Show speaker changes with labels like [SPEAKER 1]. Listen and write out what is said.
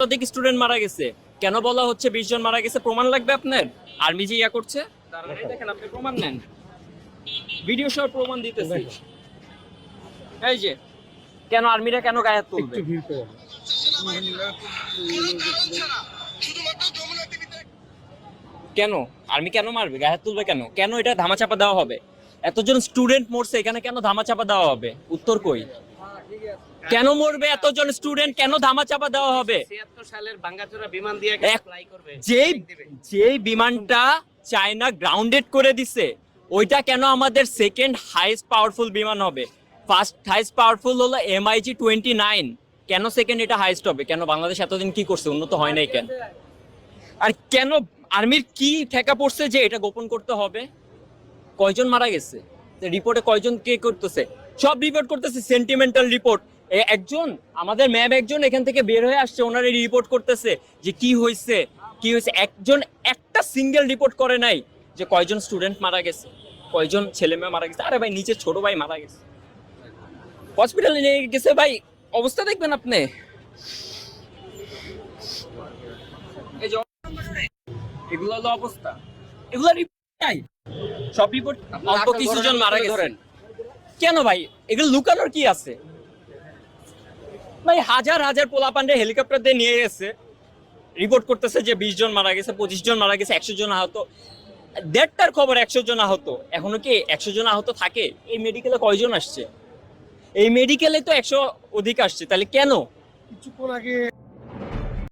[SPEAKER 1] শতাধিক স্টুডেন্ট মারা গেছে, কেন বলা হচ্ছে 20 জন মারা গেছে? প্রমাণ লাগবে আপনার? আর্মি যে ইয়া করছে, এই দেখেন আপনি প্রমাণ নেন, ভিডিও সহ প্রমাণ দিতেছি। এই যে কেন আর্মিরা কেন গায়ে হাত তুলবে? কেন আর্মি কেন মারবে, গায়ে হাত তুলবে কেন? কেন এটা ধামাচাপা দেওয়া হবে? এতজন স্টুডেন্ট মরছে, এখানে কেন ধামাচাপা দেওয়া হবে? উত্তর কই? কেন মরবে এতজন স্টুডেন্ট, কেন ধামাচাপা দেওয়া হবে?
[SPEAKER 2] 76 সালের ভাঙ্গাচোরা বিমান দিয়ে ফ্লাই করবে,
[SPEAKER 1] যেই বিমানটা চায়না গ্রাউন্ডেড করে দিছে, ওইটা কেন আমাদের সেকেন্ড হাইস্ট পাওয়ারফুল বিমান হবে? ফার্স্ট হাইস্ট পাওয়ারফুল হলো MiG-29, কেন সেকেন্ড এটা হাইস্ট হবে? কেন বাংলাদেশ এতদিন কি করছে, উন্নত হয় নাই কেন? আর কেন আর্মির কি ঠেকা পড়ছে যে এটা গোপন করতে হবে? কয়জন মারা গেছে রিপোর্টে, কয়জন কে করতেছে? সব রিপোর্ট করতেছে সেন্টিমেন্টাল রিপোর্ট। একজন আমাদের ম্যাম একজন এখান থেকে বের হয়ে আসছে, ওনারা রিপোর্ট করতেছে যে কি হয়েছে কি হয়েছে। একজন একটা সিঙ্গেল রিপোর্ট করে নাই যে কয়জন স্টুডেন্ট মারা গেছে, কয়জন ছেলে মেয়ে মারা গেছে। আরে ভাই নিজের ছোট ভাই মারা গেছে, হসপিটালে নিয়ে গেছে, ভাই অবস্থা দেখবেন আপনি। এই যে এগুলো হলো অবস্থা, এগুলো রিপোর্ট নাই, সব রিপোর্ট অল্প কিছু জন মারা গেছে। কেন ভাই এগুলো লুকানোর কি আছে? ভাই হাজার হাজার পোলাপান্ডে হেলিকপ্টার দিয়ে নিয়ে গেছে, রিপোর্ট করতেছে যে 20 জন মারা গেছে, 25 জন মারা গেছে, 100 জন আহত। দেড়টার খবর 100 জন আহত, এখনো কি 100 জন আহত থাকে? এই মেডিকেলে কয়জন আসছে? এই মেডিকেলে তো 100 অধিক আসছে, তাহলে কেন?
[SPEAKER 3] কিছুক্ষণ আগে